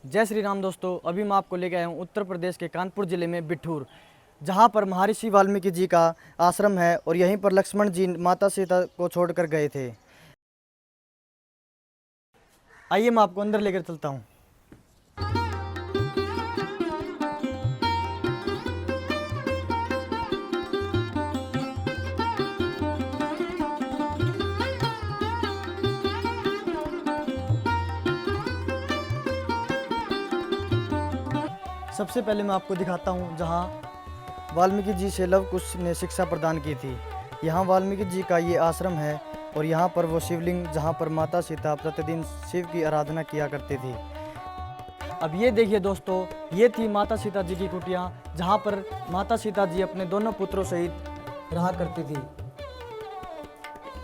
जय श्री राम दोस्तों। अभी मैं आपको लेके आया हूँ उत्तर प्रदेश के कानपुर ज़िले में बिठूर, जहाँ पर महर्षि वाल्मीकि जी का आश्रम है और यहीं पर लक्ष्मण जी माता सीता को छोड़कर गए थे। आइए मैं आपको अंदर लेकर चलता हूँ। सबसे पहले मैं आपको दिखाता हूँ जहाँ वाल्मीकि जी से लव कुश ने शिक्षा प्रदान की थी। यहाँ वाल्मीकि जी का ये आश्रम है और यहाँ पर वो शिवलिंग जहाँ पर माता सीता प्रतिदिन शिव की आराधना किया करती थी। अब ये देखिए दोस्तों, ये थी माता सीता जी की कुटिया, जहाँ पर माता सीता जी अपने दोनों पुत्रों सहित रहा करती थी,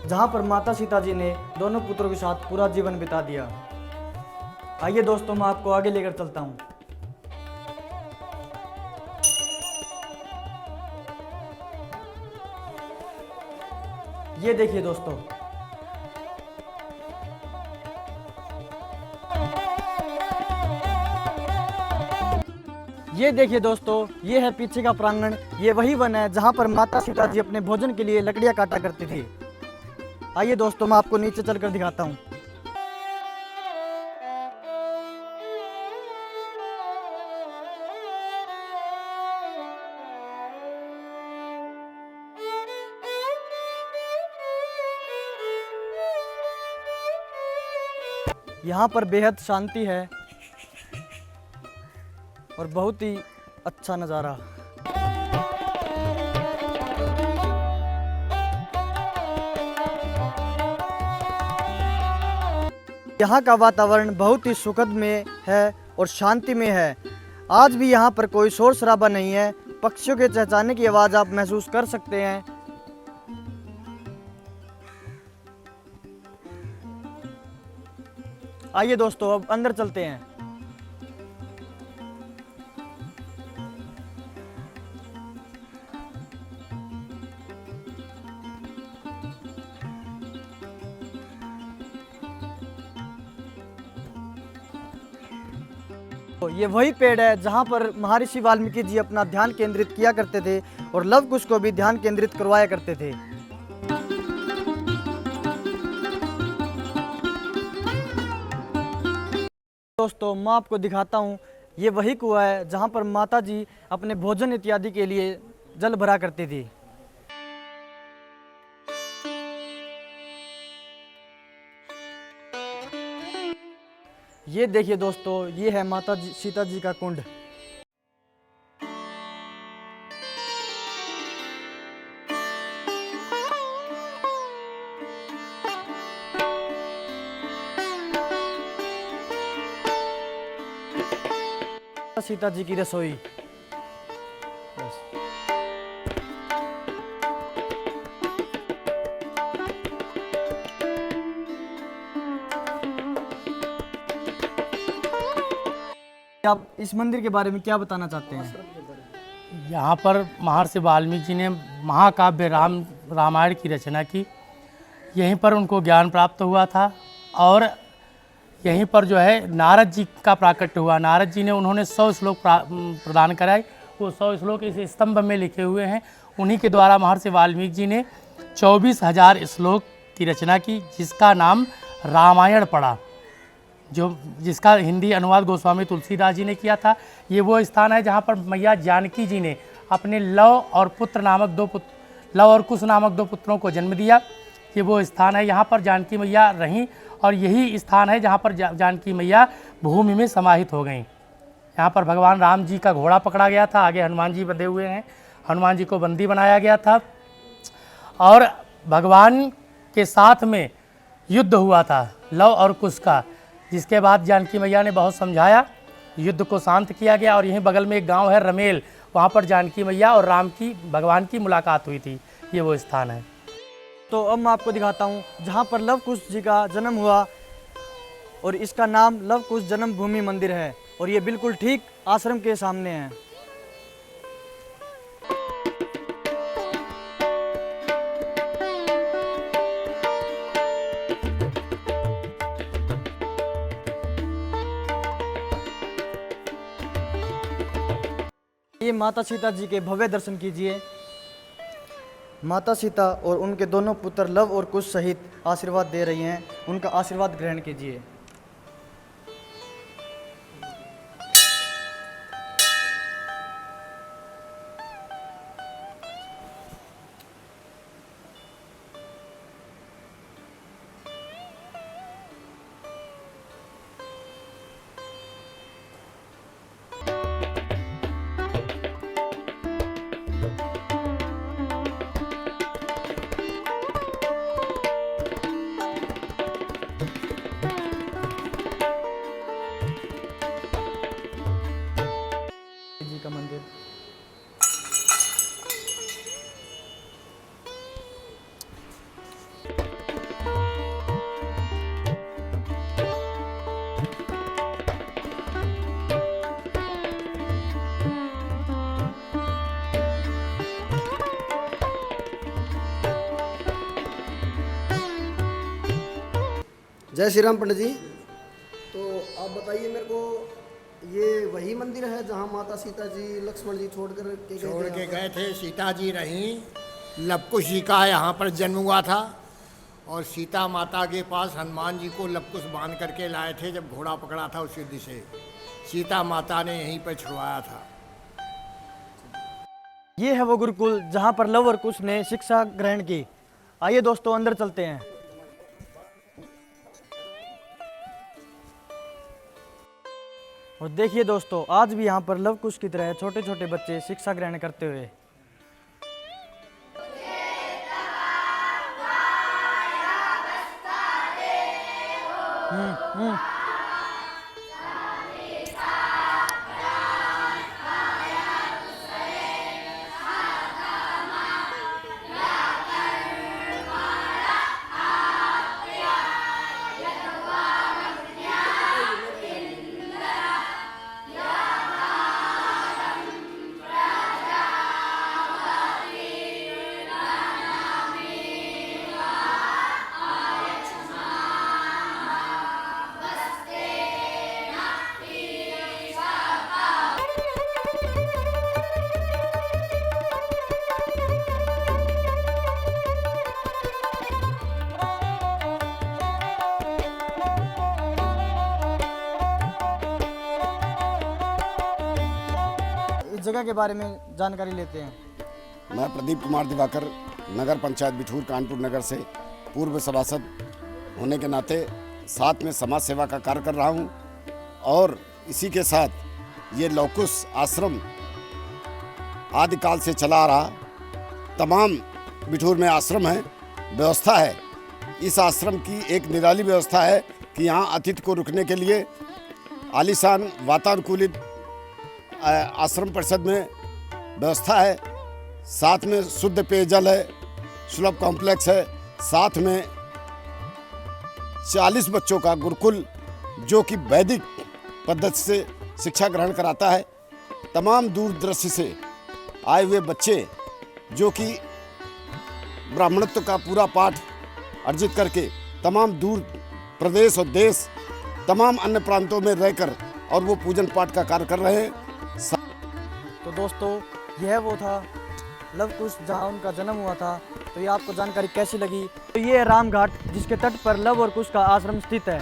जहाँ पर माता सीता जी ने दोनों पुत्रों के साथ पूरा जीवन बिता दिया। आइए दोस्तों, मैं आपको आगे लेकर चलता हूँ। ये देखिए दोस्तों, ये है पीछे का प्रांगण। ये वही वन है जहाँ पर माता सीता जी अपने भोजन के लिए लकड़ियाँ काटा करती थी। आइए दोस्तों, मैं आपको नीचे चलकर दिखाता हूँ। यहाँ पर बेहद शांति है और बहुत ही अच्छा नज़ारा। यहाँ का वातावरण बहुत ही सुखद में है और शांति में है। आज भी यहाँ पर कोई शोर शराबा नहीं है। पक्षियों के चहचहाने की आवाज़ आप महसूस कर सकते हैं। आइए दोस्तों, अब अंदर चलते हैं। तो ये वही पेड़ है जहाँ पर महर्षि वाल्मीकि जी अपना ध्यान केंद्रित किया करते थे और लव कुश को भी ध्यान केंद्रित करवाया करते थे। दोस्तों, मैं आपको दिखाता हूँ, ये वही कुआं है जहाँ पर माता जी अपने भोजन इत्यादि के लिए जल भरा करती थी। ये देखिए दोस्तों, ये है माता जी सीता जी का कुंड। सीता जी की रसोई। बस। आप इस मंदिर के बारे में क्या बताना चाहते हैं? यहाँ पर महर्षि वाल्मीकि जी ने महाकाव्य रामायण की रचना की। यहीं पर उनको ज्ञान प्राप्त हुआ था और यहीं पर जो है नारद जी का प्राकट्य हुआ। नारद जी ने उन्होंने 100 श्लोक प्रदान कराए। वो 100 श्लोक इस स्तंभ में लिखे हुए हैं। उन्हीं के द्वारा महर्षि वाल्मीकि जी ने 24,000 श्लोक की रचना की, जिसका नाम रामायण पड़ा, जिसका हिंदी अनुवाद गोस्वामी तुलसीदास जी ने किया था। ये वो स्थान है जहाँ पर मैया जानकी जी ने अपने लव और कुश नामक दो पुत्रों को जन्म दिया। ये वो स्थान है, यहाँ पर जानकी मैया रहीं और यही स्थान है जहाँ पर जानकी मैया भूमि में समाहित हो गईं। यहाँ पर भगवान राम जी का घोड़ा पकड़ा गया था, आगे हनुमान जी बंधे हुए हैं। हनुमान जी को बंदी बनाया गया था और भगवान के साथ में युद्ध हुआ था लव और कुश का, जिसके बाद जानकी मैया ने बहुत समझाया, युद्ध को शांत किया गया। और यहीं बगल में एक गांव है रमेल, वहाँ पर जानकी मैया और भगवान की मुलाकात हुई थी। ये वो स्थान है। तो अब मैं आपको दिखाता हूँ जहाँ पर लव कुश जी का जन्म हुआ और इसका नाम लव कुश जन्मभूमि मंदिर है और ये बिल्कुल ठीक आश्रम के सामने है। आइए माता सीता जी के भव्य दर्शन कीजिए। माता सीता और उनके दोनों पुत्र लव और कुश सहित आशीर्वाद दे रही हैं, उनका आशीर्वाद ग्रहण कीजिए। जी का मंदिर। जय श्री राम पंडित जी। तो आप बताइए मेरे को, ये वही मंदिर है जहाँ माता सीता जी लक्ष्मण जी छोड़ के गए थे। सीता जी रहीं, लवकुश जी का यहाँ पर जन्म हुआ था और सीता माता के पास हनुमान जी को लवकुश बांध करके लाए थे जब घोड़ा पकड़ा था उस युद्ध से। सीता माता ने यहीं पर छुड़वाया था। ये है वो गुरुकुल जहाँ पर लव और कुश ने शिक्षा ग्रहण की। आइए दोस्तों अंदर चलते हैं। और देखिए दोस्तों, आज भी यहाँ पर लव कुश की तरह छोटे छोटे बच्चे शिक्षा ग्रहण करते हुए। इस जगह के बारे में जानकारी लेते हैं। मैं प्रदीप कुमार दिवाकर, नगर पंचायत बिठूर कानपुर नगर से पूर्व सभासद होने के नाते साथ में समाज सेवा का कार्य कर रहा हूं और इसी के साथ ये लवकुश आश्रम आदिकाल से चला आ रहा। तमाम बिठूर में आश्रम है, व्यवस्था है। इस आश्रम की एक निराली व्यवस्था है कि यहाँ अतिथि को रुकने के लिए आलीशान वातानुकूलित आश्रम परिषद में व्यवस्था है। साथ में शुद्ध पेयजल है, सुलभ कॉम्प्लेक्स है। साथ में 40 बच्चों का गुरुकुल जो कि वैदिक पद्धति से शिक्षा ग्रहण कराता है। तमाम दूरदृष्टि से आए हुए बच्चे जो कि ब्राह्मणत्व का पूरा पाठ अर्जित करके तमाम दूर प्रदेश और देश तमाम अन्य प्रांतों में रहकर और वो पूजन पाठ का कार्य कर रहे हैं। तो दोस्तों, यह वो था लव कुश जहाँ उनका जन्म हुआ था। तो ये आपको जानकारी कैसी लगी? तो ये है रामघाट जिसके तट पर लव और कुश का आश्रम स्थित है।